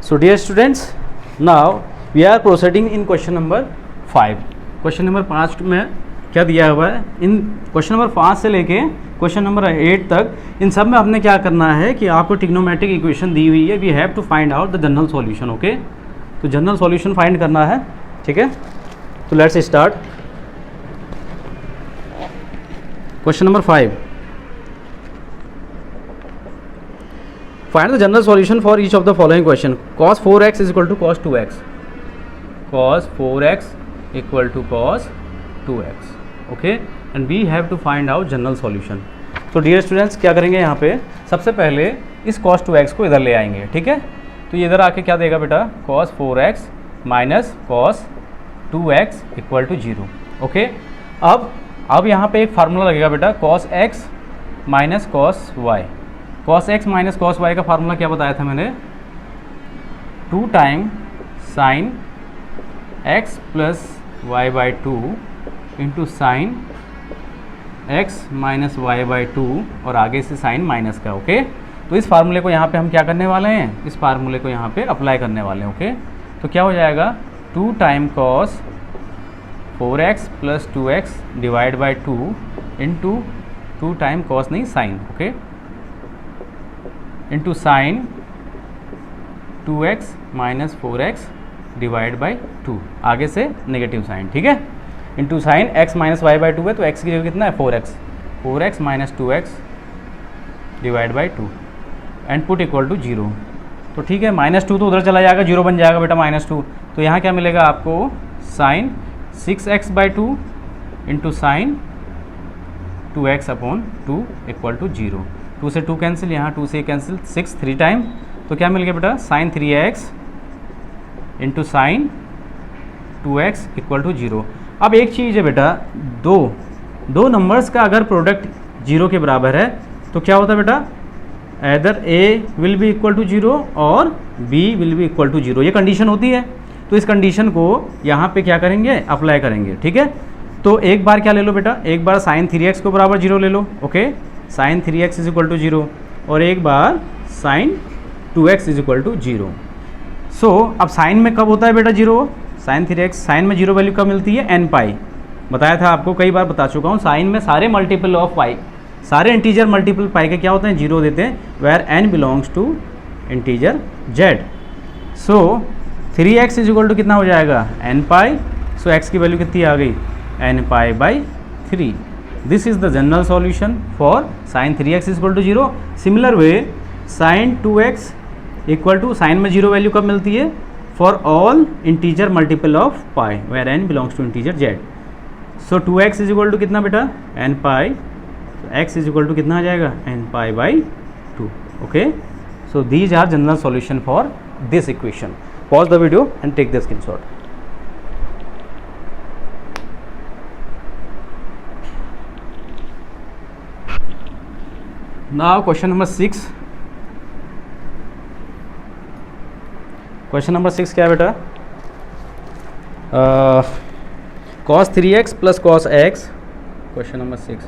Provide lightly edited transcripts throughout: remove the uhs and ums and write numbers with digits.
So dear students, now we are proceeding in question number 5. Question number 5 में क्या दिया हुआ है, इन क्वेश्चन नंबर 5 से लेके क्वेश्चन नंबर 8 तक इन सब में आपने क्या करना है कि आपको ट्रिग्नोमेट्रिक इक्वेशन दी हुई है, we have to find out the general solution. Okay, तो जनरल सॉल्यूशन फाइंड करना है. ठीक है, तो let's start. Question number 5. Find the general solution for each of the following question. Cos 4x is equal to cos 2x. Cos 4x equal to cos 2x. Okay, and we have to find out general solution. So dear students, क्या करेंगे यहाँ पे, सबसे पहले इस cos 2x को इधर ले आएंगे. ठीक है, तो ये इधर आके क्या देगा बेटा, cos 4x minus cos 2x equal to 0. Okay, अब यहाँ पे एक फार्मूला लगेगा बेटा, cos x minus cos y. cos x minus cos y का फार्मूला क्या बताया था मैंने, 2 time sine x plus y by 2 into sine x minus y by 2 और आगे से साइन माइनस का. ओके, तो इस फार्मूले को यहाँ पे हम क्या करने वाले हैं, इस फार्मूले को यहाँ पे अप्लाई करने वाले हैं. ओके, तो क्या हो जाएगा, 2 time cos 4x plus 2x divide by 2 into 2 time cos नहीं sine. Okay, into sine 2x minus 4x divide by 2, आगे से नेगेटिव साइन. ठीक है, into sine x minus y by 2 है, तो x की जगह कितना है 4x minus 2x divide by 2 and put equal to 0. तो ठीक है, माइनस 2 तो उधर चला जाएगा, 0 बन जाएगा बेटा माइनस 2. तो यहाँ क्या मिलेगा आपको, sine 6x by 2 into sine 2x upon 2 equal to 0. 2 से 2 कैंसिल, यहाँ 2 से कैंसिल, 6 3 टाइम, तो क्या मिल गया बेटा, sine 3x into sine 2x equal to 0. अब एक चीज़ है बेटा, दो नंबर्स का अगर प्रोडक्ट 0 के बराबर है तो क्या होता है बेटा, either a will be equal to 0 और b will be equal to 0. ये कंडीशन होती है. तो इस कंडीशन को यहाँ पे क्या करेंगे, अप्लाई करेंगे. ठीक है, तो एक बार क्या ले लो बेटा, एक बार साइन 3x को बराबर 0 ले लो. Okay, sine 3x is equal to 0 और एक बार sine 2x is equal to 0. So अब साइन में कब होता है बेटा 0, साइन 3x, साइन में 0 वैल्यू कब मिलती है, n पाई. बताया था आपको, कई बार बता चुका हूँ, साइन में सारे मल्टीपल ऑफ पाई, सारे इंटीजर मल्टीपल पाई के क्या होते हैं, 0 देते हैं, where n belongs to integer z. So 3x is equal to कितना हो जाएगा, n पाई. सो x की वैल्यू कितनी आ गई, n pi by 3. This is the general solution for sin 3x is equal to 0. Similar way, sin 2x equal to, sin में 0 value कब मिलती है, for all integer multiple of pi where n belongs to integer z. So 2x is equal to कितना बेटा, n pi. So x is equal to कितना आ जाएगा, n pi by 2. Okay, so these are general solution for this equation. Pause the video and take the screenshot. Now question number 6. Question number 6 क्या है बेटा, cos 3x plus cos x. Question number 6,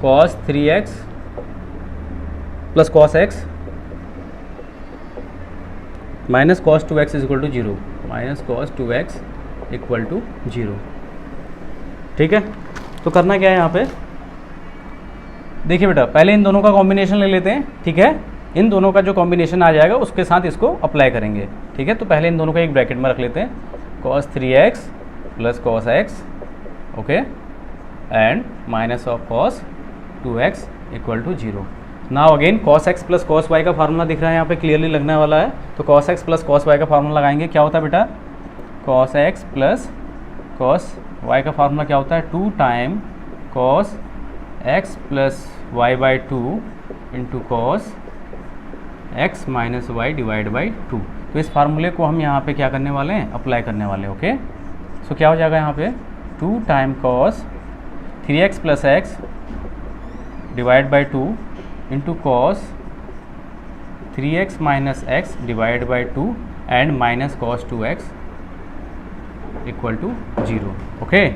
cos 3x plus cos x minus cos 2x is equal to 0, minus cos 2x equal to 0. ठीक है, तो करना क्या है यहाँ पे, देखिए बेटा, पहले इन दोनों का कॉम्बिनेशन ले लेते हैं. ठीक है, इन दोनों का जो कॉम्बिनेशन आ जाएगा उसके साथ इसको अप्लाई करेंगे. ठीक है, तो पहले इन दोनों को एक ब्रैकेट में रख लेते हैं, cos 3x plus cos x. Okay, and minus of cos 2x equal to 0. Now again cos x plus cos y का फार्मूला दिख रहा है यहाँ पे, क्लियरली लगने वाला है. तो cos x plus cos y का फार्मूला लगाएंगे, क्या होता है बेटा, cos x plus cos y का फार्मूला क्या होता है, 2 time cos x plus y by 2 into cos x minus y divide by 2. तो इस फार्मूले को हम यहाँ पे क्या करने वाले हैं, अप्लाई करने वाले हैं. ओके, सो क्या हो जाएगा यहाँ पे, 2 time cos 3x plus x divide by 2 into cos 3x minus x divide by 2 and minus cos 2x equal to 0. Okay,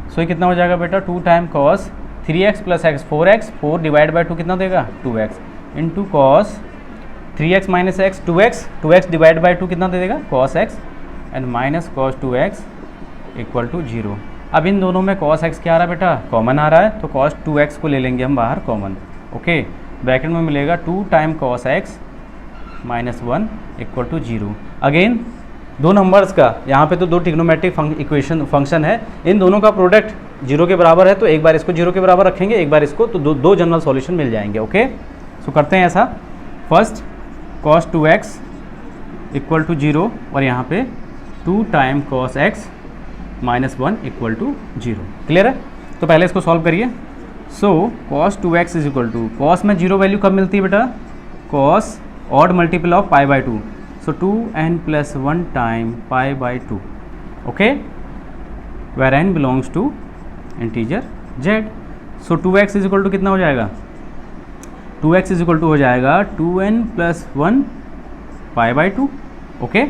so ये कितना हो जाएगा बेटा, 2 time cos 3x plus x 4x, 4 divide by 2 कितना देगा, 2x into cos 3x minus x 2x divide by 2 कितना दे देगा cos x and minus cos 2x equal to 0। अब इन दोनों में cos x क्या आ रहा है बेटा, कॉमन आ रहा है, तो cos 2x को ले लेंगे हम बाहर कॉमन। ओके, ब्रैकेट में मिलेगा 2 time cos x minus 1 equal to 0। Again दो नंबर्स का, यहाँ पे तो दो ट्रिग्नोमेट्रिक इक्वेशन फंक्शन है, इन दोनों का प्रोडक्ट 0 के बराबर है, तो एक बार इसको 0 के बराबर रखेंगे, एक बार इसको, तो दो जनरल सॉल्यूशन मिल जाएंगे। ओके, सो करते हैं ऐसा। First cos 2x equal to 0 और यहाँ पे 2 time cos x minus 1 equal to 0। Clear है? तो पहले इसको सॉल्व करिए। So cos 2x is equal to, cos में 0 वैल्यू कब मिलती है बेटा, cos odd multiple of pi by 2, so 2n plus 1 time pi by 2। Okay, where n belongs to integer z। So 2x is equal to कितना हो जाएगा, 2x is equal to हो जाएगा 2n plus 1 pi by 2। Okay,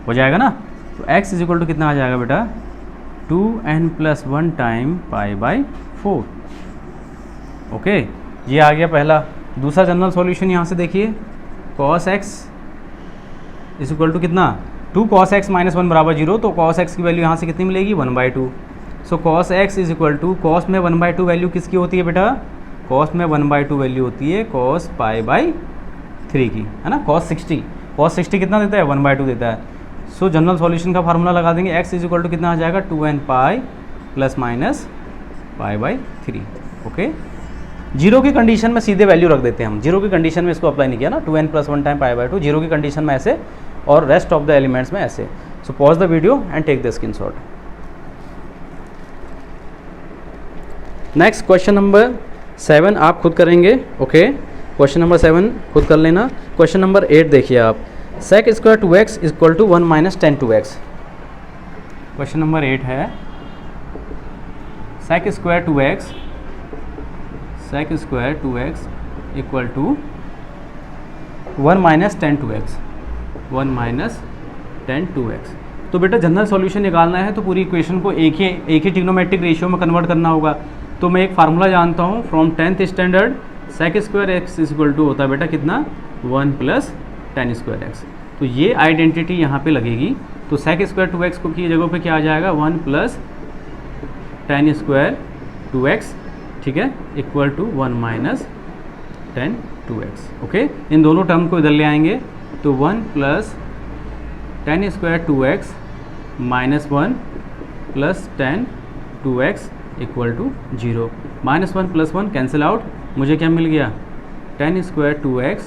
हो जाएगा ना। तो x is equal to कितना आ जाएगा बेटा, 2n plus 1 time pi by 4। Okay, ये आ गया पहला। दूसरा जनरल सॉल्यूशन यहाँ से देखिए, cos x is equal to कितना, 2 cos x माइनस 1 बराबर 0, तो cos x की वैल्यू यहाँ से कितनी मिलेगी 1/2। So cos x is equal to, cos में 1/2 वैल्यू किसकी होती है बेटा, cos में 1/2 वैल्यू होती है cos पाई बाई 3 की, है ना। cos 60 कितना देता है, 1/2 देता है। सो जनरल सॉल्यूशन का फार्मूला लगा देंगे, x इज इक्वल टू कितना आ जाएगा, 2n pi plus minus pi by 3। Okay, zero की कंडीशन में सीधे वैल्यू रख देते हैं हम, जीरो की कंडीशन में इसको अप्लाई नहीं किया ना, 2n plus 1 time pi by 2, zero की कंडीशन में ऐसे और रेस्ट ऑफ द एलिमेंट्स में ऐसे। So pause the video and take the screenshot. Next question number 7 आप खुद करेंगे। ओके, क्वेश्चन नंबर 7 खुद कर लेना। क्वेश्चन नंबर 8 देखिए आप, sec square 2x equal to 1 minus 10 2x। Question number 8 है sec square 2x equal to 1 minus 10 2x, 1 minus 10 2x। तो बेटा जनरल सॉल्यूशन निकालना है तो पूरी इक्वेशन को एक ही ट्रिग्नोमेट्रिक रेशियो में कन्वर्ट करना होगा। तो मैं एक फार्मूला जानता हूँ from 10th standard, sec square x is equal to होता है बेटा कितना, 1 प्लस 10 स्क्वायर x। तो ये आइडेंटिटी यहाँ पे लगेगी, तो sec स्क्वायर 2x को की जगह पे क्या आ जाएगा, 1 प्लस 10 स्क्वायर 2x, ठीक है, equal to 1 minus 10 2x। Okay, इन दोनों टर्म को इधर ले आएंगे, तो 1 plus 10 square 2x minus 1 plus 10 2x equal to 0। Minus 1 plus 1 cancel out, मुझे क्या मिल गया, 10 square 2x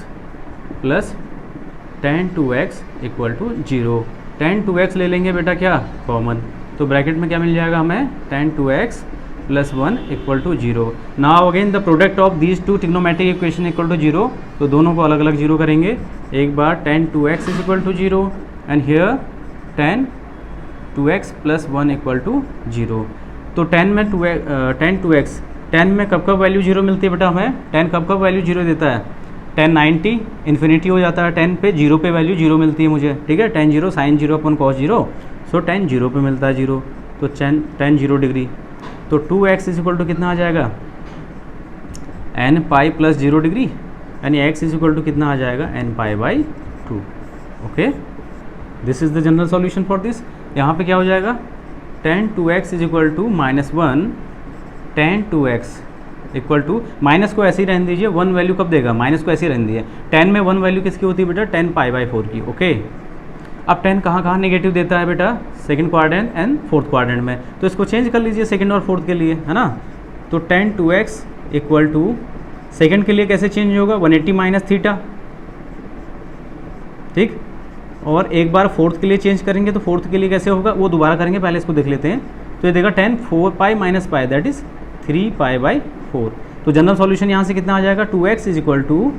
plus 10 2x equal to 0। 10 2x ले लेंगे बेटा क्या, कॉमन, तो ब्रैकेट में क्या मिल जाएगा हमें, 10 2x plus 1 equal to 0। Now again the product of these two trigonometric equation equal to 0, तो दोनों को अलग अलग 0 करेंगे। एक बार 10 2x is equal to 0 and here 10 2x plus 1 equal to 0। तो 10 में 2x 10 में कब कब वैल्यू 0 मिलती है बेटा हमें, 10 कब कब वैल्यू 0 देता है, 10 90 इन्फिनिटी हो जाता है 10 पे, 0 पे वैल्यू 0 मिलती है मुझे, ठीक है, 10 0 साइन 0 अपन कॉस 0, सो 10 0 पे मिलता है 0, तो 10 0 डिग्री। तो 2x इज इक्वल टू कितना आ जाएगा, n पाई प्लस 0 डिग्री, यानी x इज इक्वल टू कितना आ जाएगा, n pi by 2। Okay, this is the general solution for this. यहाँ पे क्या हो जाएगा, 10 2x is equal to minus 1, 10 2x equal to, minus को ऐसे ही रहने दीजिए, 1 वैल्यू कब देगा, माइनस को ऐसे ही रहने दीजिए। 10 में 1 वैल्यू किसकी होती है बेटा, 10 पाई बाई 4 की। ओके, अब 10 कहाँ कहाँ नेगेटिव देता है बेटा, second quadrant and fourth quadrant में, तो इसको चेंज कर लीजिए सेकंड और फोर्थ के लिए, है ना। तो 10 2x इक्वल टू, सेकंड के लिए कैसे चेंज होगा, 180 माइनस थीटा, ठीक, और एक बार फोर्थ के लिए चेंज करेंगे तो फोर्थ के लिए कैसे होगा वो दोबारा करेंगे, पहले इसको देख लेते हैं। तो ये देगा 10 4 pi minus pi, that is 3 pi by 4। तो जनरल सॉल्यूशन यहाँ से कितना आ जाएगा, 2x is equal to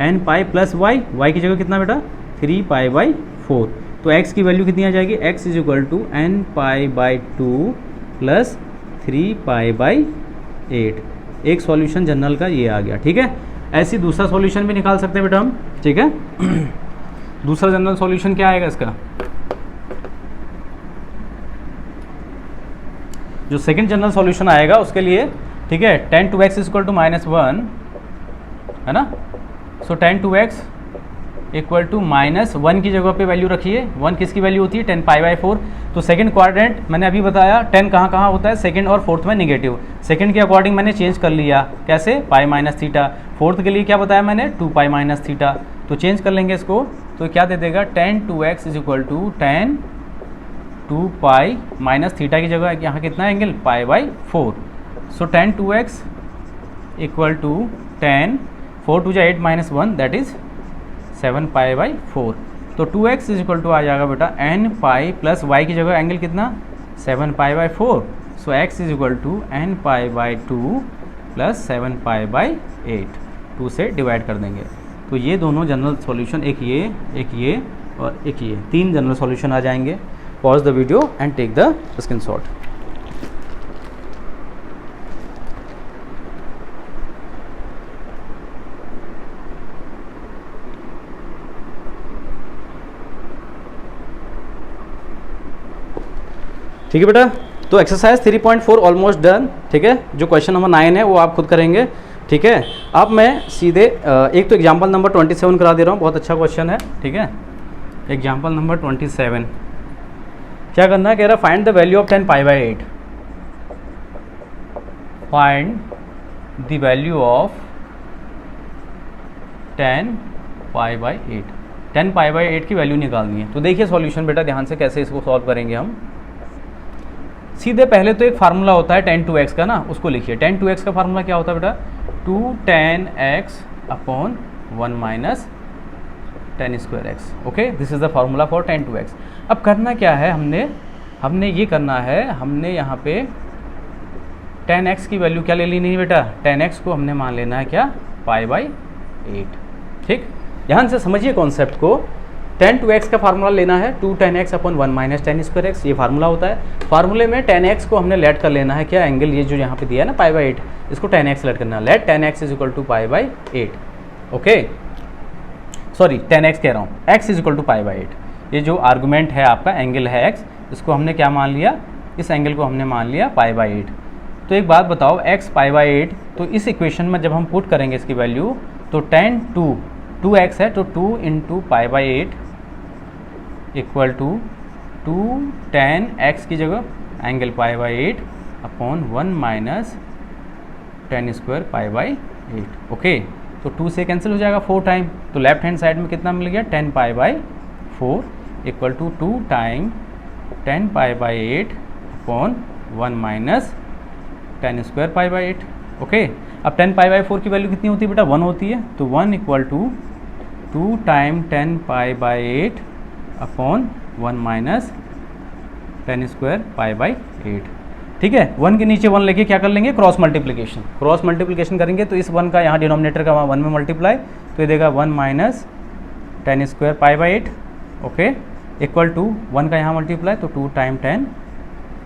n pi plus y की जगह कितना बेटा, 3 पाई बाई 4। तो x की वैल्यू कितनी आ जाएगी, x is equal to n pi by 2 plus 3 pi by 8। एक सॉल्यूशन जनरल का ये आ गया, ठीक है। ऐसी दूसरा सॉल्यूशन भी निकाल सकते हैं बेटा हम, ठीक है। दूसरा जनरल सॉल्यूशन क्या आएगा इसका, जो सेकंड जनरल सॉल्यूशन आएगा उसके लिए, ठीक है, 10 2x is equal to minus 1, है ना। सो 10 2x इक्वल टू -1 की जगह पे वैल्यू रखिए। 1 किसकी वैल्यू होती है 10 पाई बाई 4। तो सेकंड क्वाड्रेंट मैंने अभी बताया 10 कहाँ कहाँ होता है, सेकंड और फोर्थ में नेगेटिव। सेकंड के अकॉर्डिंग मैंने चेंज कर लिया, कैसे, पाई माइनस थीटा। फोर्थ के लिए क्या बताया मैंने 2 पाई माइनस थीटा। तो चेंज कर लेंगे इसको, तो क्या दे देगा 10 2x is equal to 10 2 pi minus theta की जगह यहाँ कितना angle pi by 4। So 10 2x equal to 10 4 2 8 minus 1 that is 7 pi by 4। तो 2x इज इक्वल टू आ जाएगा बेटा n पाई प्लस y की जगह एंगल कितना 7 pi by 4। So x is equal to n pi by 2 plus 7 pi by 8। 2 से divide कर देंगे। तो ये दोनों जनरल सॉल्यूशन, एक ये और एक ये, 3 जनरल सॉल्यूशन आ जाएंगे। Pause the video and take the screenshot. ठीक है बेटा, तो एक्सरसाइज 3.4 ऑलमोस्ट डन। ठीक है, जो क्वेश्चन नंबर 9 है वो आप खुद करेंगे। ठीक है, अब मैं सीधे एक तो एग्जाम्पल नंबर 27 करा दे रहा हूँ, बहुत अच्छा क्वेश्चन है। ठीक है, एग्जाम्पल नंबर 27 क्या करना है, कह रहा है find the value of 10 pi by 8। Find the value of 10 pi by 8। 10 pi by 8 की वैल्यू निकालनी है। तो देखिए सॉल्यूशन बेटा ध्यान से कैसे इसको सॉल्व करेंगे हम। सीधे पहले तो एक फार्मूला होता है 10 2x का ना, उसको लिखिए। 10 2x का फार्मूला क्या होता है बेटा 2 10x upon 1 minus 10 square x. Okay, this is the formula for 10 2x। अब करना क्या है, हमने ये करना है, हमने यहाँ पे 10x की वैल्यू क्या ले लेनी है बेटा, 10x को हमने मान लेना है क्या पाई बाई 8। ठीक, ध्यान से समझिए कॉन्सेप्ट को। 10 2x का फार्मूला लेना है 2 10x upon 1 minus 10 square x, ये फार्मूला होता है। फार्मूले में 10x को हमने लेट कर लेना है क्या एंगल, ये जो यहाँ पे दिया है ना पाई बाई 8, इसको 10x लेट करना है। Let 10x is equal to pi by 8। Okay, sorry 10x कह रहा हूँ, x is equal to pi by 8। ये जो आर्गूमेंट है आपका एंगल है x, इसको हमने क्या मान लिया, इस एंगल को हमने मान लिया पाई बाई 8। तो एक बात बताओ, x पाई बाई 8, तो इस इक्वेशन में जब हम पुट करेंगे इसकी वैल्यू, तो 10 2x है, तो 2 into pi by 8 equal to 2 10 x की जगह angle pi by 8 upon 1 minus 10 square pi by 8। Okay, तो 2 से कैंसिल हो जाएगा 4 टाइम, तो लेफ्ट हैंड साइड में कितना मिल गया 10 pi by 4 equal to 2 time 10 pi by 8 upon 1 minus 10 square pi by 8। Okay, अब 10 पाई बाई 4 की वैल्यू कितनी होती है बेटा 1 होती है, तो 1 equal to 2 time 10 pi by 8 upon 1 minus 10 square pi by 8। ठीक है, 1 के नीचे 1 लेके क्या कर लेंगे क्रॉस मल्टीप्लिकेशन। क्रॉस मल्टीप्लिकेशन करेंगे तो इस 1 का यहाँ डिनोमिनेटर का 1 में मल्टीप्लाई, तो ये देगा 1 minus 10 square pi by 8। Okay, equal to 1 का यहाँ मल्टीप्लाई, तो 2 टाइम 10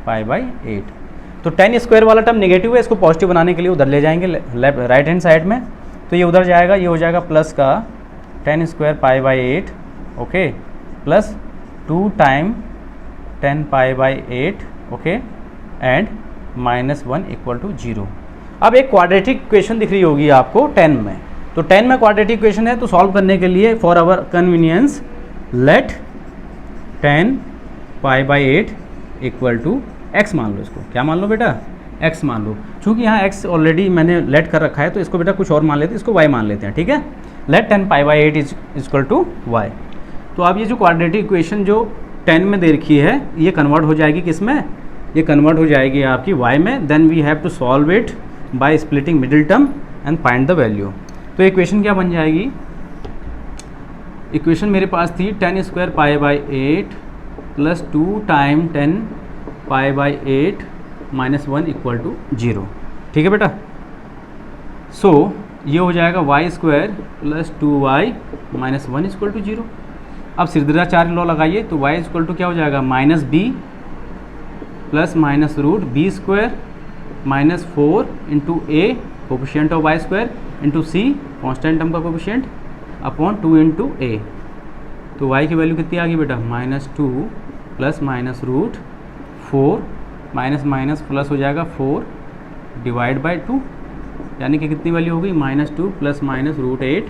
पाई बाई 8। तो 10 स्क्वायर वाला टर्म नेगेटिव है, इसको पॉजिटिव बनाने के लिए उधर ले जाएंगे लेफ्ट राइट हैंड साइड में, तो ये उधर जाएगा, ये हो जाएगा प्लस का 10 square pi by 8। Okay, plus 2 time 10 pi by 8। Okay, and minus 1 equal to 0। अब एक क्वाड्रेटिक इक्वेशन दिख रही होगी आपको 10 में, तो 10 में क्वाड्रेटिक इक्वेशन है, तो सॉल्व करने के लिए for our convenience let 10 pi by 8 equal to x मान लो। इसको क्या मान लो बेटा x मान लो, चूँकि यहाँ x ऑलरेडी मैंने लेट कर रखा है, तो इसको बेटा कुछ और मान लेते हैं, इसको y मान लेते हैं। ठीक है, let 10 pi by 8 is equal to y। तो अब ये जो क्वाड्रेटिक इक्वेशन जो 10 में दे रखी है, ये कन्वर्ट हो जाएगी किस में, ये कन्वर्ट हो जाएगी आपकी y में। Then we have to solve it by splitting middle term and find the value. तो इक्वेशन क्या बन जाएगी, इक्वेशन मेरे पास थी 10 square pi by 8 plus 2 time 10 pi by 8 minus 1 equal to 0। ठीक है बेटा, सो ये हो जाएगा y square plus 2y minus 1 equal to 0। अब सिरदराचार्य लॉ लगाइए, तो y इक्वल टू क्या हो जाएगा minus b plus minus root b square minus 4 into a coefficient of y square into c constant term का कोफिशिएंट अपॉन 2 इंटू ए। तो y की value कितनी आ गई बेटा minus 2 plus minus root 4 minus minus plus हो जाएगा 4 divide by 2, यानी कि कितनी वैल्यू हो गई minus 2 plus minus root 8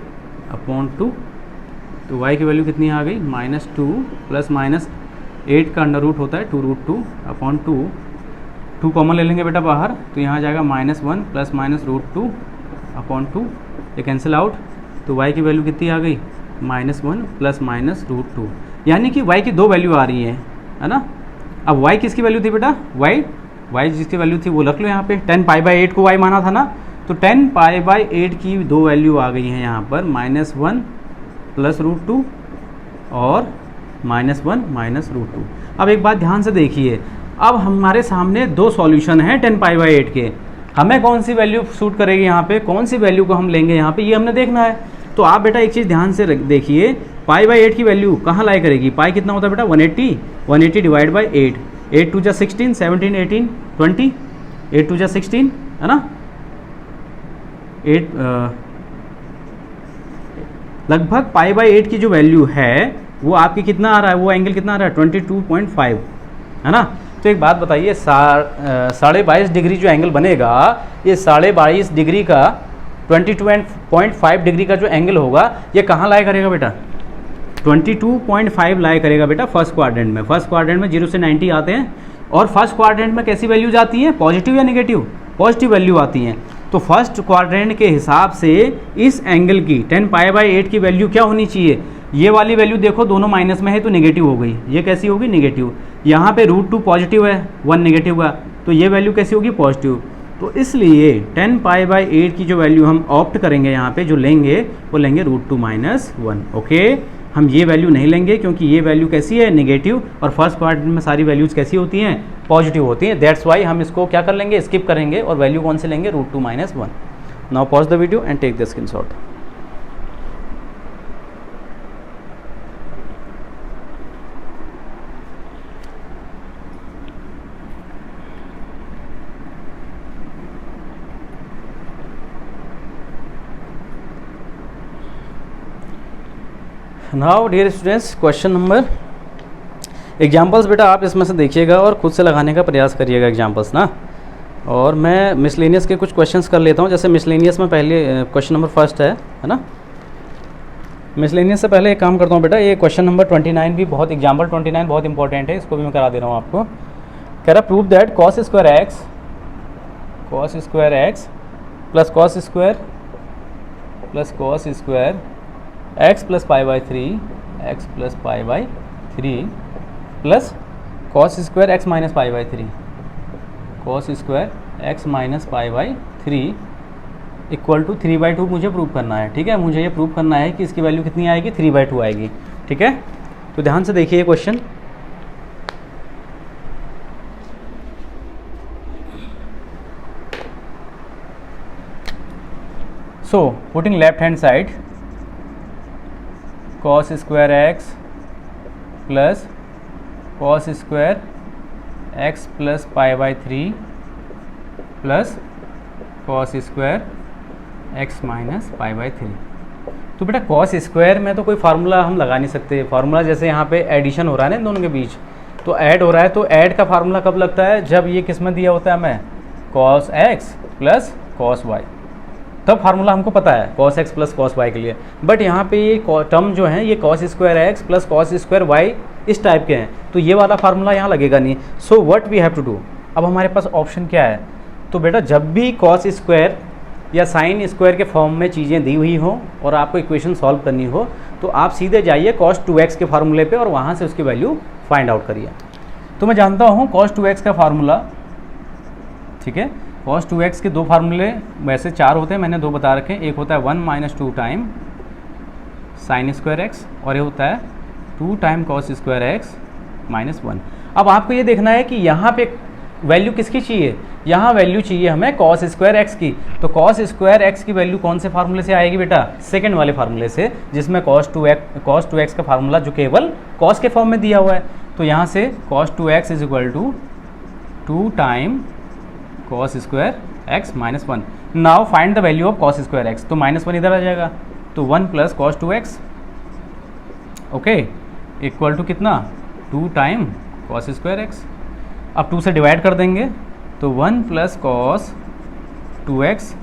upon 2 तो y की वैल्यू कितनी आ गई -2 प्लस माइनस 8 का अंडर रूट होता है 2√2/2, 2 कॉमन ले लेंगे बेटा बाहर, तो यहाँ आ जाएगा -1 प्लस माइनस √2/2, ये कैंसिल आउट, तो y की वैल्यू कितनी आ गई -1 प्लस माइनस √2, यानी कि y की दो वैल्यू आ रही है ना। अब y किसकी वैल्यू थी बेटा, y जिसकी वैल्यू थी वो रख लो यहाँ पे, 10π/8 को y माना था ना, तो 10π/8 की दो वैल्यू आ गई हैं यहाँ पर, -1 प्लस √2 और -1 -√2। अब एक बात ध्यान से देखिए, अब हमारे सामने दो सॉल्यूशन हैं 10π/8 के, हमें कौन सी वैल्यू सूट करेगी यहाँ पे, कौन सी वैल्यू को हम लेंगे यहाँ पे, ये हमने देखना है। तो आप बेटा एक चीज़ ध्यान से देखिए, π/8 की वैल्यू कहाँ लाई करेगी, पाई कितना होता है बेटा 180 डिवाइड बाई 8, 8 2 जा 16, 17 18 20, 8 2 जा 16 है ना, 8 लगभग π/8 की जो वैल्यू है वो आपकी कितना आ रहा है, वो एंगल कितना आ रहा है 22.5 है ना। तो एक बात बताइए, 22.5 डिग्री जो एंगल बनेगा, ये 22.5 डिग्री का 22.5 डिग्री का जो एंगल होगा, ये कहाँ लाया करेगा बेटा 22.5 लाया करेगा बेटा फर्स्ट क्वाड्रेंट में। फर्स्ट क्वाड्रेंट में 0 से 90 आते हैं, और फर्स्ट क्वाड्रेंट में कैसी वैल्यूज आती हैं, पॉजिटिव या नेगेटिव, पॉजिटिव वैल्यू आती हैं। तो फर्स्ट क्वाड्रेंट के हिसाब से इस एंगल की 10π/8 की वैल्यू क्या होनी चाहिए, ये वाली वैल्यू देखो दोनों माइनस में है तो नेगेटिव हो गई, ये कैसी होगी नेगेटिव, यहाँ पे √2 पॉजिटिव है 1 नेगेटिव का, तो ये वैल्यू कैसी होगी पॉजिटिव। तो इसलिए 10π/8 की जो वैल्यू हम ऑप्ट करेंगे यहाँ पे, जो लेंगे वो लेंगे √2 - 1। ओके, हम ये वैल्यू नहीं लेंगे क्योंकि ये वैल्यू कैसी है नेगेटिव, और फर्स्ट क्वाड्रेंट में सारी वैल्यूज कैसी होती हैं पॉजिटिव होती हैं, दैट्स वाई हम इसको क्या कर लेंगे स्किप करेंगे, और वैल्यू कौन से लेंगे √2 - 1। Now pause the video and take the screenshot. Now dear students, question number, examples बेटा आप इसमें से देखिएगा और खुद से लगाने का प्रयास करिएगा एग्जाम्पल्स ना। और मैं मिसलेनियस के कुछ क्वेश्चंस कर लेता हूँ। जैसे मिसलेनियस में पहले क्वेश्चन नंबर फर्स्ट है ना। मिसलेनियस से पहले एक काम करता हूँ बेटा, ये क्वेश्चन नंबर 29 भी बहुत, एग्जाम्पल 29 बहुत इंपॉर्टेंट है, इसको भी मैं करा दे रहा हूँ आपको। कह रहा prove that cos square x plus cos square x plus π/3 x plus π/3 plus cos square x minus π/3 cos square x minus π/3 equal to 3/2 मुझे प्रूव करना है। ठीक है, मुझे ये प्रूव करना है कि इसकी वैल्यू कितनी आएगी 3/2 आएगी। ठीक है, तो ध्यान से देखिए question. So putting left hand side cos square x plus cos square x plus π/3 plus cos square x minus π/3। तो बेटा cos स्क्वायर में तो कोई फार्मूला हम लगा नहीं सकते। फार्मूला जैसे यहाँ पे एडिशन हो रहा है ना इन दोनों के बीच, तो ऐड हो रहा है, तो ऐड का फार्मूला कब लगता है, जब ये किस में दिया होता है हमें cos x plus cos y, तब फार्मूला हमको पता है cos x plus cos y के लिए। बट यहाँ पे ये टर्म जो है ये cos square x plus cos square y इस टाइप के हैं, तो ये वाला फार्मूला यहाँ लगेगा नहीं। So what we have to do, अब हमारे पास ऑप्शन क्या है, तो बेटा जब भी cos स्क्वायर या साइन स्क्वायर के फॉर्म में चीज़ें दी हुई हो और आपको इक्वेशन सॉल्व करनी हो, तो आप सीधे जाइए cos 2x के फार्मूले पे और वहाँ से उसकी वैल्यू फाइंड आउट करिए। तो मैं जानता हूँ cos 2x का फार्मूला, ठीक है, cos 2x के दो फार्मूले वैसे चार होते हैं, मैंने दो बता रखे हैं। एक होता है 1 - 2 टाइम साइन स्क्वायर x, और ये होता है 2 time cos square x minus 1। अब आपको ये देखना है कि यहाँ पे वैल्यू किसकी चाहिए, यहाँ वैल्यू चाहिए हमें cos स्क्वायर x की। तो cos स्क्वायर x की वैल्यू कौन से फार्मूले से आएगी बेटा, सेकंड वाले फार्मूले से, जिसमें cos 2x का फार्मूला जो केवल cos के फॉर्म में दिया हुआ है। तो यहाँ से cos 2x is equal to 2 time cos square x minus 1। Now find the value of cos square x, तो -1 इधर आ जाएगा, तो 1 plus cos 2x, okay, equal to कितना 2 टाइम cos स्क्वायर x। अब 2 से डिवाइड कर देंगे, तो 1 plus cos 2x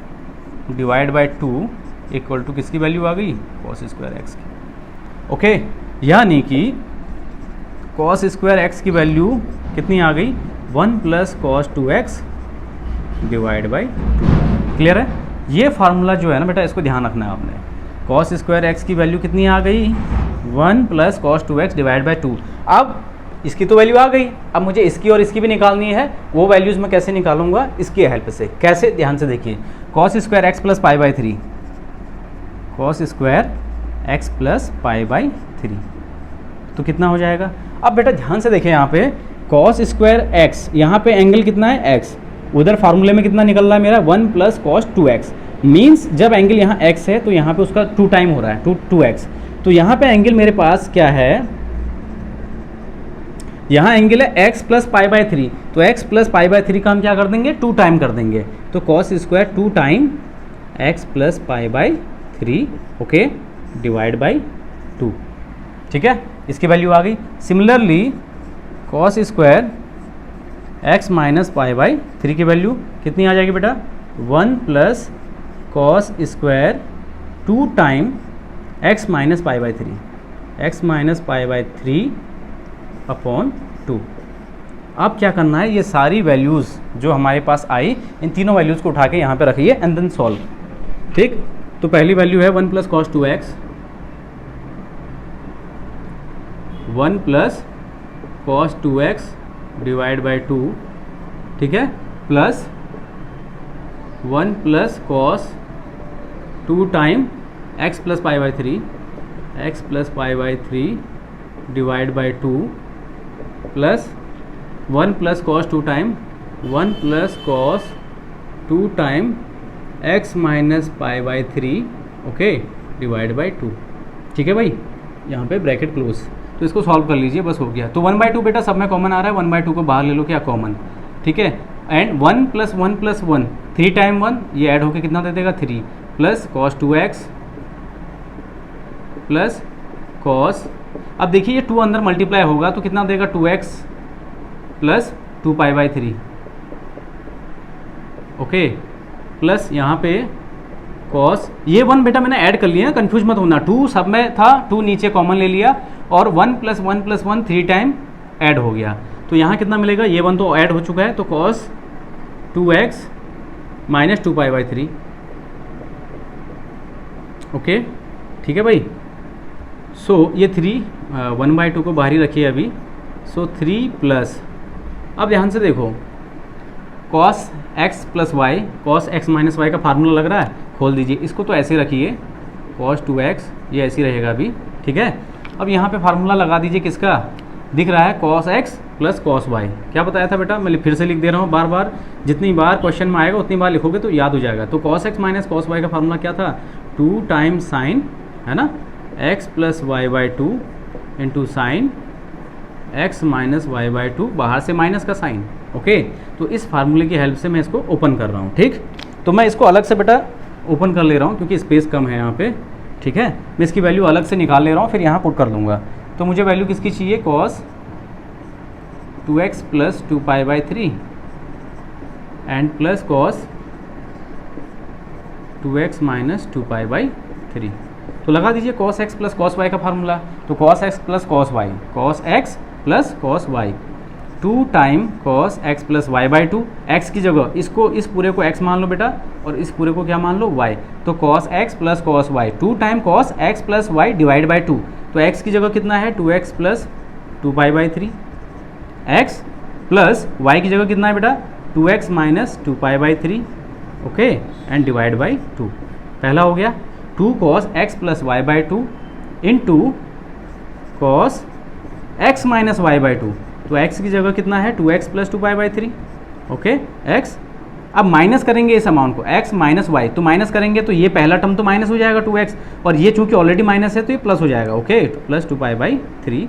divide by 2 equal to किसकी वैल्यू आ गई cos स्क्वायर x की। ओके, यानी कि कॉस स्क्वायर एक्स की वैल्यू कितनी आ गई, 1 plus cos 2x divide by 2। Clear है? ये फार्मूला जो है ना बेटा, इसको ध्यान रखना है आपने। कॉस स्क्वायर एक्स की वैल्यू कितनी आ गई, 1 plus cos 2x divide by 2। अब इसकी तो वैल्यू आ गई, अब मुझे इसकी और इसकी भी निकालनी है। वो वैल्यूज़ मैं कैसे निकालूंगा, इसकी हेल्प से। कैसे, ध्यान से देखिए। Cos square x plus pi by 3, cos square x plus pi by 3, तो कितना हो जाएगा। अब बेटा ध्यान से देखिए, यहाँ पे कॉस स्क्वायर एक्स, यहाँ पे एंगल कितना है x, उधर फार्मूले में कितना निकल रहा है मेरा 1 प्लस कॉस 2x। मीन्स जब एंगल यहाँ x है तो यहाँ पे उसका 2 टाइम हो रहा है, 2x। तो यहाँ पे एंगल मेरे पास क्या है, यहाँ एंगल है x प्लस पाई बाई 3, तो x प्लस पाई बाई 3 का हम क्या कर देंगे, 2 टाइम कर देंगे। तो cos square 2 time x plus pi by 3, okay, divide by 2। ठीक है, इसकी वैल्यू आ गई। Similarly cos square x minus pi by 3 की वैल्यू कितनी आ जाएगी बेटा, 1 plus cos square 2 time x minus pi by 3, x minus pi by 3 upon 2। अब क्या करना है, ये सारी वैल्यूज़ जो हमारे पास आई, इन तीनों वैल्यूज़ को उठा के यहाँ पे रखिए एंड देन सॉल्व। ठीक, तो पहली वैल्यू है 1 plus cos 2x, 1 plus cos 2x divide by 2, ठीक है, plus 1 plus cos 2 time x plus pi by 3, x plus pi by 3 divide by 2, plus 1 plus cos 2 time 1 plus cos 2 time x minus pi by 3, okay, divide by 2। ठीक है भाई, यहाँ पे bracket close. तो इसको solve कर लीजिए, बस हो गया। तो 1/2 बेटा सब में कॉमन आ रहा है, 1/2 को बाहर ले लो, क्या कॉमन। ठीक है, एंड 1 प्लस 1 प्लस 1, 3 टाइम 1, ये ऐड होके कितना दे देगा 3, plus cos 2x plus cos, अब देखिए ये 2 अंदर मल्टीप्लाई होगा तो कितना देगा 2x plus 2 pi by 3, okay, plus यहाँ पे कॉस, ये 1 बेटा मैंने ऐड कर लिया, कंफ्यूज मत होना, 2 सब में था, 2 नीचे कॉमन ले लिया और 1 प्लस 1 प्लस 1 3 टाइम ऐड हो गया। तो यहाँ कितना मिलेगा, ये 1 तो ऐड हो चुका है, तो cos 2x minus 2 pi by 3, okay. ठीक है भाई, सो ये 3 1/2 को बाहर ही रखिए अभी, सो 3 प्लस, अब ध्यान से देखो, cos x plus y, cos x minus y का फार्मूला लग रहा है, खोल दीजिए इसको, तो ऐसे रखिए, कॉस 2x, ये ऐसे ही रहेगा अभी। ठीक है, अब यहाँ पे फार्मूला लगा दीजिए, किसका दिख रहा है, cos x plus cos y. क्या बताया था बेटा, मैं फिर से लिख दे रहा हूँ, बार बार जितनी बार क्वेश्चन में आएगा उतनी बार लिखोगे तो याद हो जाएगा। तो cos x minus cos y का फार्मूला क्या था, 2 टाइम साइन, है ना, x plus y by 2 into sine x minus y by 2, बाहर से माइनस का साइन, ओके। तो इस फार्मूले की हेल्प से मैं इसको ओपन कर रहा हूँ। ठीक, तो मैं इसको अलग से बेटा ओपन कर ले रहा हूँ क्योंकि स्पेस कम है यहाँ पे। ठीक है, मैं इसकी वैल्यू अलग से निकाल ले रहा हूँ, फिर यहाँ पुट कर दूंगा। तो मुझे वैल्यू किसकी चाहिए, cos 2x plus 2 pi by 3 and plus cos 2x minus 2 pi by 3। तो लगा दीजिए cos x plus cos y का फार्मूला, तो cos x plus cos y, cos x plus cos y, 2 time cos x plus y by 2, x की जगह इसको, इस पूरे को x मान लो बेटा और इस पूरे को क्या मान लो, y। तो cos x plus cos y, 2 time cos x plus y divide by 2, तो x की जगह कितना है 2x plus 2 pi by 3, x plus y की जगह कितना है बेटा 2x minus 2 pi by 3, okay, and divide by 2। पहला हो गया 2 cos x plus y by 2 into cos x minus y by 2, तो x की जगह कितना है 2x plus 2 pi by 3, okay, x। अब माइनस करेंगे इस अमाउंट को, x माइनस वाई, तो माइनस करेंगे तो ये पहला टर्म तो माइनस हो जाएगा 2x, और ये चूंकि ऑलरेडी माइनस है तो ये प्लस हो जाएगा, okay, plus 2 pi by 3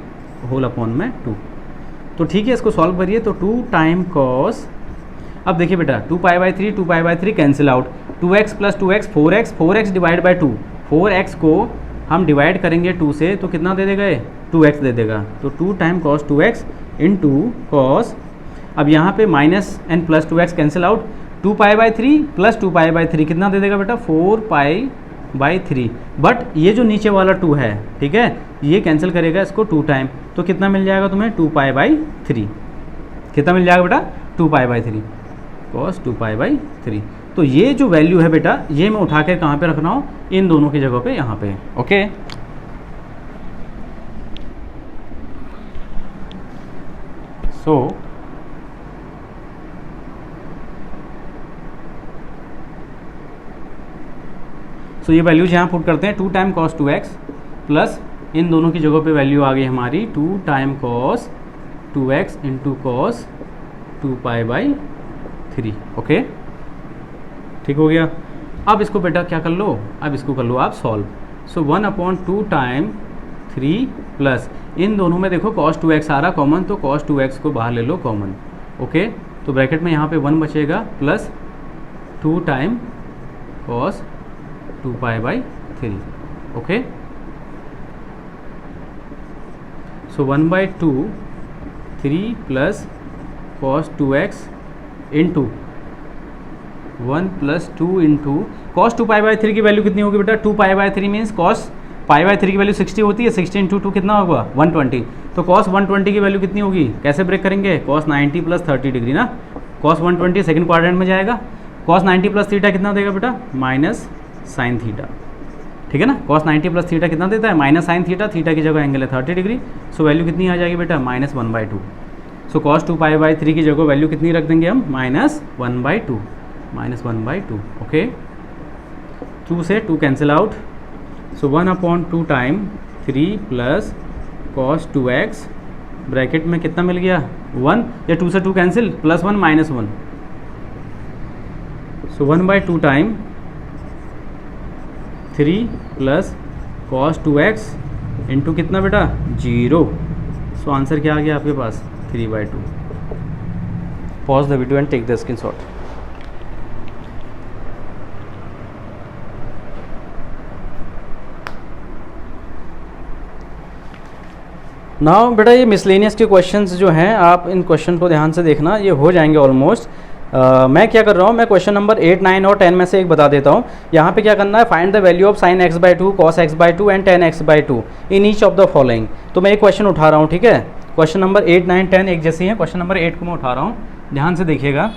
whole upon में 2। तो ठीक है, इसको सॉल्व करिए, तो 2 टाइम कॉस, अब देखिए बेटा 2 pi by 3 2 pi by 3 cancel out, 2x plus 2x 4x, 4x divide by 2, 4x को हम डिवाइड करेंगे 2 से तो कितना दे देगा, 2x दे देगा। तो 2 time cos 2x into cos, अब यहाँ पे minus and plus 2x cancel out, 2 pi by 3 plus 2 pi by 3 कितना दे देगा बेटा 4 पाई बाई 3, बट ये जो नीचे वाला 2 है, ठीक है, ये कैंसिल करेगा इसको 2 टाइम, तो कितना मिल जाएगा तुम्हें 2 पाई बाई 3। कितना मिल जाएगा बेटा 2 pi by 3 cos 2 pi by 3। तो ये जो वैल्यू है बेटा, ये मैं उठा के कहाँ पे रख रहा हूँ, इन दोनों की जगह पे, यहाँ पे। ओके, सो ये वैल्यूज यहाँ पुट करते हैं, 2 टाइम कॉस 2x प्लस इन दोनों की जगह पे वैल्यू आ गई हमारी 2 time cos 2x into cos 2 pi by 3। Okay, ठीक हो गया। अब इसको बेटा क्या कर लो, अब इसको कर लो आप सॉल्व। सो 1/2 टाइम 3 प्लस इन दोनों में देखो cos 2x आ रहा कॉमन, तो cos 2x को बाहर ले लो कॉमन। ओके, तो ब्रैकेट में यहाँ पे 1 बचेगा plus 2 time cos 2 pi by 3। Okay, so 1/2 3 plus cos 2x into 1 plus 2 into cos 2 pi by 3 की वैल्यू कितनी होगी बेटा, 2 pi by 3 means cos pi by 3 की वैल्यू 60 होती है, 60 इंटू 2 कितना होगा 120, तो cos 120 की वैल्यू कितनी होगी, कैसे ब्रेक करेंगे, cos 90 प्लस 30 डिग्री ना, cos 120 सेकंड क्वाड्रेंट में जाएगा, cos 90 प्लस थीटा कितना देगा बेटा, माइनस साइन थीटा, ठीक है ना, cos 90 प्लस थीटा कितना देता है, माइनस साइन थीटा, थीटा की जगह एंगल है 30 डिग्री, सो वैल्यू कितनी आ जाएगी बेटा, -1/2। सो cos 2 पाई बाई 3 की जगह वैल्यू कितनी रख देंगे हम, -1/2, -1/2। ओके, 2 से 2 cancel out, so 1/2 time 3 plus cos 2x bracket में कितना मिल गया 1, या 2 से 2 cancel, +1 -1, so 1/2 time 3 plus cos 2x into कितना बेटा 0, सो आंसर क्या आ गया आपके पास 3/2। Pause the video and take the screenshot. Now बेटा ये मिसलेनियस के क्वेश्चंस जो हैं, आप इन क्वेश्चन को ध्यान से देखना, ये हो जाएंगे ऑलमोस्ट। मैं क्या कर रहा हूँ, मैं क्वेश्चन नंबर 8, 9 और 10 में से एक बता देता हूँ। यहाँ पे क्या करना है, find the value of sin x/2 cos x/2 and tan x/2 in each of the following. तो मैं एक क्वेश्चन उठा रहा हूँ, ठीक है, क्वेश्चन नंबर 8, 9, 10 एक जैसी हैं, क्वेश्चन नंबर 8 को मैं उठा रहा हूँ, ध्यान से देखिएगा।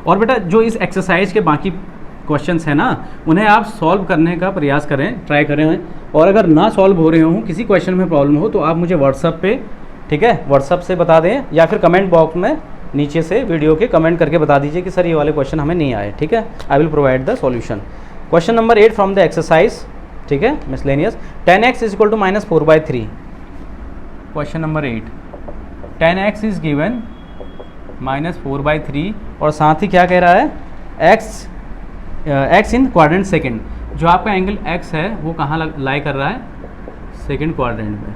और बेटा जो इस एक्सरसाइज के बाकी क्वेश्चंस हैं ना, उन्हें आप सॉल्व करने का प्रयास करें, ट्राई करें, और अगर ना सॉल्व हो रहे हों, किसी क्वेश्चन में प्रॉब्लम हो, तो आप मुझे व्हाट्सअप पे, ठीक है, व्हाट्सअप से बता दें, या फिर कमेंट बॉक्स में नीचे से वीडियो के कमेंट करके बता दीजिए कि सर ये वाले क्वेश्चन हमें नहीं आए, ठीक है, I will provide the solution. Question number 8 from the exercise, ठीक है, miscellaneous, 10x is equal to -4/3। Question number 8, 10x is given -4/3, और साथ ही क्या कह रहा है, x इन क्वाड्रेंट सेकंड, जो आपका एंगल x है वो कहाँ लाई कर रहा है, सेकंड क्वाड्रेंट में,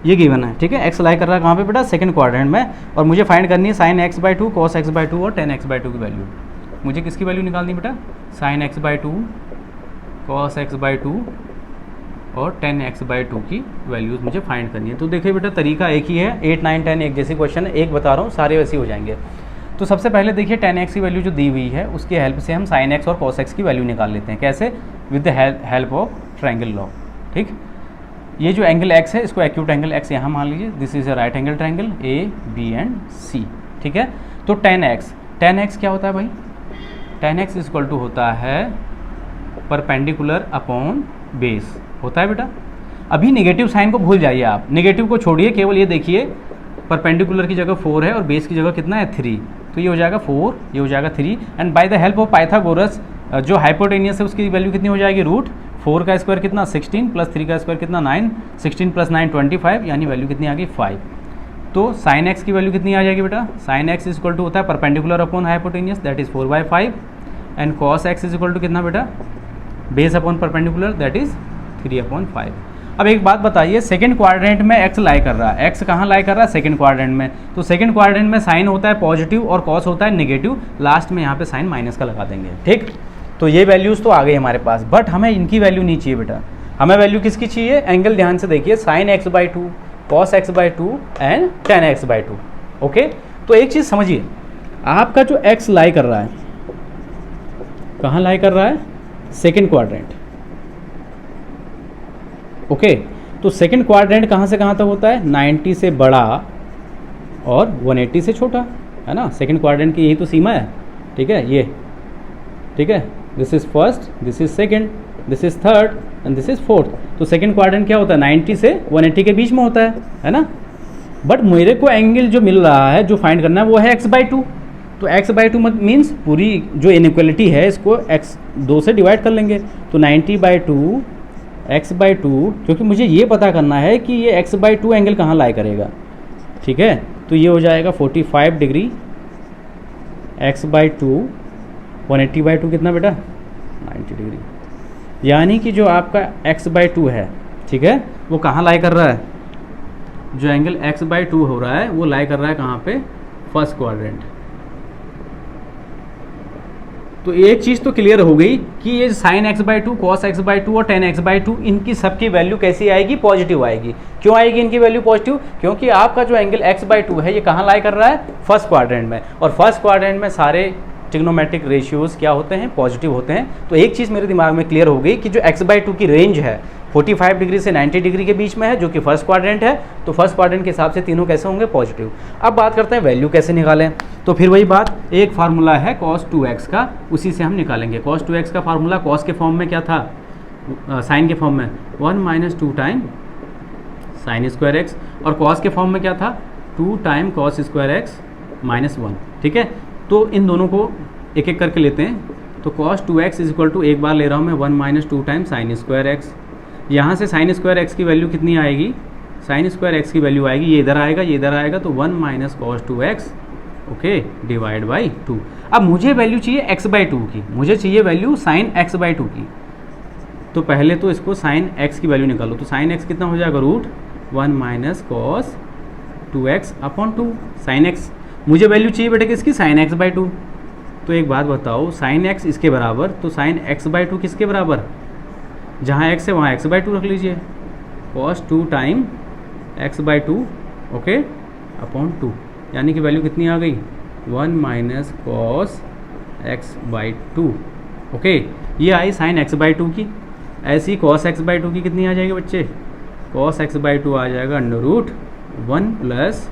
ये गिवन है, ठीक है, x लाई कर रहा है कहाँ पे बेटा, सेकंड क्वाड्रेंट में, और मुझे फाइंड करनी है sin x/2 cos x/2 और tan x/2 की वैल्यू। मुझे किसकी वैल्यू निकालनी बेटा, sin x/2 cos x/2 और tan x/2 की वैल्यूज़ मुझे फाइंड करनी है। तो देखिए बेटा तरीका एक ही है, 8, 9, 10 एक जैसी क्वेश्चन है, एक बता रहा हूँ, सारे वैसे हो जाएंगे। तो सबसे पहले देखिए tan x की वैल्यू जो दी हुई है, उसकी हेल्प से हम sin x और cos x की वैल्यू निकाल लेते हैं। कैसे, with the help of triangle law. ठीक, ये जो एंगल x है, इसको एक्यूट एंगल x यहाँ मान लीजिए, this is a right angle triangle A, B and C। ठीक है, तो tan x क्या होता है भाई, tan x इक्वल टू होता है परपेंडिकुलर अपॉन बेस, होता है बेटा। अभी नेगेटिव साइन को भूल जाइए आप, नेगेटिव को छोड़िए, केवल ये देखिए परपेंडिकुलर की जगह 4 है और बेस की जगह कितना है 3, तो ये हो जाएगा 4, ये हो जाएगा 3, and by the help of Pythagoras जो हाइपोटेनियस है उसकी वैल्यू कितनी हो जाएगी, √4 का स्क्वायर कितना 16 प्लस 3 का स्क्वायर कितना 9, 16 प्लस 9 25, यानी वैल्यू कितनी आ गई 5। तो sin x की वैल्यू कितनी आ जाएगी बेटा, sin x इक्वल टू होता है perpendicular upon hypotenuse, that is 4/5, and cos x equal to कितना बेटा, base upon perpendicular, that is 3/5। अब एक बात बताइए, सेकंड क्वाड्रेंट में x लाई कर रहा है, x कहाँ लाई कर रहा है, सेकंड क्वाड्रेंट में, तो सेकंड क्वाड्रेंट में साइन होता है पॉजिटिव और cos होता है नेगेटिव, लास्ट में यहाँ पे साइन माइनस का लगा देंगे। ठीक, तो ये वैल्यूज़ तो आ गई हमारे पास, बट हमें इनकी वैल्यू नहीं चाहिए बेटा, हमें वैल्यू किसकी चाहिए, एंगल ध्यान से देखिए, sin x/2 cos x/2 and tan x/2। Okay, तो एक चीज़ समझिए, आपका जो x लाई कर रहा है, कहाँ लाई कर रहा है? Second quadrant. ओके, तो सेकेंड क्वाड्रेंट कहाँ से कहाँ तक होता है? 90 से बड़ा और 180 से छोटा, है ना। सेकेंड क्वाड्रेंट की यही तो सीमा है, ठीक है, ये, ठीक है। This is first, this is second, this is third and this is fourth. तो सेकेंड क्वाड्रेंट क्या होता है? 90 से 180 के बीच में होता है ना। बट मेरे को एंगल जो मिल रहा है, जो फाइंड करना है, वो है x/2। तो x/2 मीन्स पूरी जो इनइक्वालिटी है इसको x2 से डिवाइड कर लेंगे। तो 90/2 x/2, क्योंकि मुझे ये पता करना है कि ये x/2 एंगल कहाँ लाई करेगा, ठीक है। तो ये हो जाएगा 45 डिग्री, x/2 180/2 कितना बेटा? 90 डिग्री। यानी कि जो आपका x/2 है, ठीक है, वो कहाँ लाई कर रहा है? जो एंगल x/2 हो रहा है वो लाई कर रहा है कहाँ पे? First quadrant. तो एक चीज़ तो क्लियर हो गई कि ये sin x/2, cos x/2 और tan x/2 इनकी सबकी वैल्यू कैसी आएगी? पॉजिटिव आएगी। क्यों आएगी इनकी वैल्यू पॉजिटिव? क्योंकि आपका जो एंगल x/2 है ये कहाँ लाई कर रहा है? फर्स्ट क्वाड्रेंट में, और फर्स्ट क्वाड्रेंट में सारे ट्रिग्नोमेट्रिक रेशियोज क्या होते हैं? पॉजिटिव होते हैं। तो एक चीज़ मेरे दिमाग में क्लियर हो गई कि जो x/2 की रेंज है 45 डिग्री से 90 डिग्री के बीच में है, जो कि फर्स्ट क्वाड्रेंट है। तो फर्स्ट क्वाड्रेंट के हिसाब से तीनों कैसे होंगे? पॉजिटिव। अब बात करते हैं वैल्यू कैसे निकालें। तो फिर वही बात, एक फार्मूला है cos 2x का, उसी से हम निकालेंगे। cos 2x का फार्मूला cos के फॉर्म में क्या था? साइन के फॉर्म में 1 - 2 टाइम साइन स्क्वायर x, और cos के फॉर्म में क्या था? 2 टाइम cos स्क्वायर x -1, ठीक है। तो इन दोनों को एक एक करके लेते हैं। तो cos 2x = एक बार ले रहा हूँ मैं 1 - 2 टाइम साइन स्क्वायर x। यहाँ से साइन स्क्वायर x की वैल्यू कितनी आएगी? साइन स्क्वायर x की वैल्यू आएगी, ये इधर आएगा, ये इधर आएगा, तो 1 - cos 2x, okay, divide by 2। अब मुझे वैल्यू चाहिए x/2 की, मुझे चाहिए वैल्यू साइन x/2 की। तो पहले तो इसको साइन x की वैल्यू निकालो। तो साइन x कितना हो जाएगा? √1 - cos 2x/2 साइन x। मुझे वैल्यू चाहिए बेटे किसकी? Sign x/2। तो एक बात बताओ, साइन x इसके बराबर, तो साइन x/2 किसके बराबर? जहाँ x है वहाँ x/2 रख लीजिए। cos 2 time x/2, okay, upon 2, यानी कि वैल्यू कितनी आ गई? 1 - cos x/2, ओके। ये आई साइन x/2 की। ऐसी cos x/2 की कितनी आ जाएगी बच्चे? cos x/2 आ जाएगा √1 +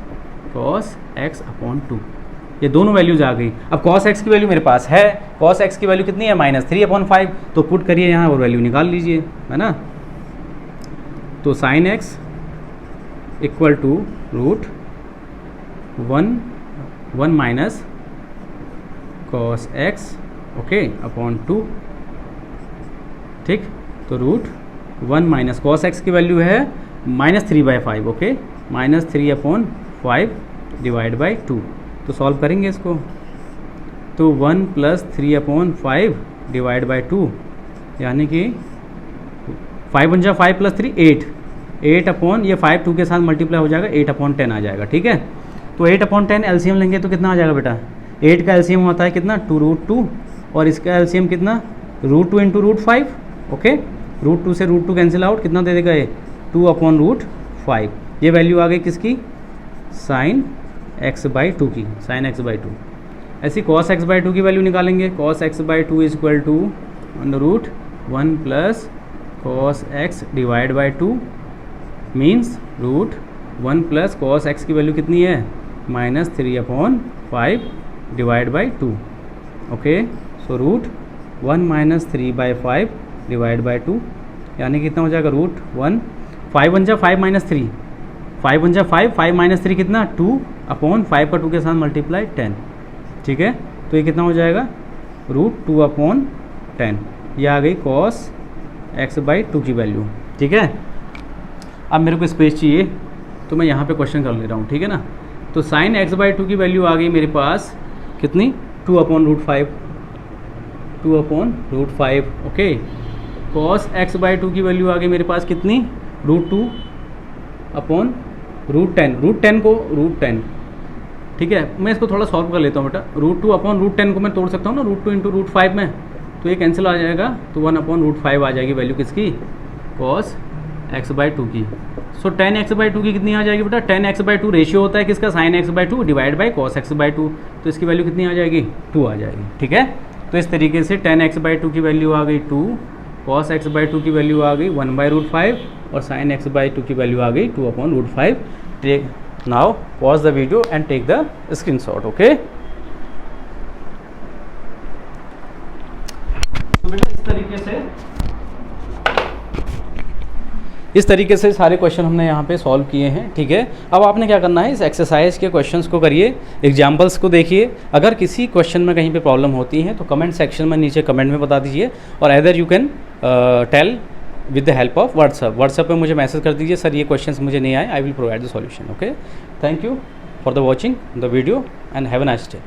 cos x/2। ये दोनों वैल्यूज आ गई। अब cos x की वैल्यू मेरे पास है, cos x की वैल्यू कितनी है? -3/5। तो पुट करिए यहाँ और वैल्यू निकाल लीजिए, है ना। तो sin x = √1 - cos x, okay, upon 2, ठीक। तो √1 - cos x की वैल्यू है -3/5, ओके, -3/5 डिवाइड बाई 2। तो सॉल्व करेंगे इसको। तो 1 + 3/5 डिवाइड बाई 2, यानी कि 5 × 5 + 3 8 अपॉन, ये 5 2 के साथ मल्टीप्लाई हो जाएगा, 8/10 आ जाएगा, ठीक है। तो 8/10 एलसीएम लेंगे तो कितना आ जाएगा बेटा? 8 का एलसीएम होता है कितना? 2√2, और इसका एलसीएम कितना? √2 × √5, ओके। √2 से √2 कैंसिल आउट, कितना दे देगा ये? 2/√5। ये वैल्यू आ गई किसकी? साइन x/2 की, साइन x/2। ऐसी cos x/2 की वैल्यू निकालेंगे। cos x/2 = √1 + cos x divide by 2, means √1 + cos x की वैल्यू कितनी है? -3/5 divide by 2, okay. So √1 - 3/5 divide by 2, यानी कितना हो जाएगा? √1, 5 × 5 - 3, 5 × 5, 5 - 3 कितना? 2/5 का 2 के साथ मल्टीप्लाई 10, ठीक है। तो ये कितना हो जाएगा? √2/10। ये आ गई cos x/2 की वैल्यू, ठीक है। अब मेरे को स्पेस चाहिए, तो मैं यहाँ पे क्वेश्चन कर ले रहा हूँ, ठीक है ना। तो साइन x/2 की वैल्यू आ गई मेरे पास कितनी? 2/√5, 2/√5, ओके। cos x/2 की वैल्यू आ गई मेरे पास कितनी? √2/√10, √10 को √10, ठीक है। मैं इसको थोड़ा सॉल्व कर लेता हूँ बेटा। √2/√10 को मैं तोड़ सकता हूँ ना, √2 × √5 में, तो ये कैंसिल आ जाएगा। तो 1/√5 आ जाएगी वैल्यू किसकी? cos x/2 की। सो tan x/2 की कितनी आ जाएगी बेटा, tan x/2 रेशियो होता है किसका, sin x/2 divide by cos x/2, तो इसकी वैल्यू कितनी आ जाएगी, 2 आ जाएगी। ठीक है, तो इस तरीके से tan x/2 की वैल्यू आ गई 2, cos x/2 की वैल्यू आ गई 1/√5 और sin x/2 की वैल्यू आ गई 2/√5। Take now pause the video and take the screenshot. Okay, तो बेटा इस तरीके से सारे क्वेश्चन हमने यहाँ पे सॉल्व किए हैं। ठीक है, अब आपने क्या करना है, इस एक्सरसाइज के क्वेश्चंस को करिए, एग्जाम्पल्स को देखिए। अगर किसी क्वेश्चन में कहीं पे प्रॉब्लम होती है तो कमेंट सेक्शन में नीचे कमेंट में बता दीजिए, और other you can tell with the help of WhatsApp पे मुझे मैसेज कर दीजिए, सर ये क्वेश्चंस मुझे नहीं आए, आई will provide the solution. Okay, thank you for the watching the video and have a nice day.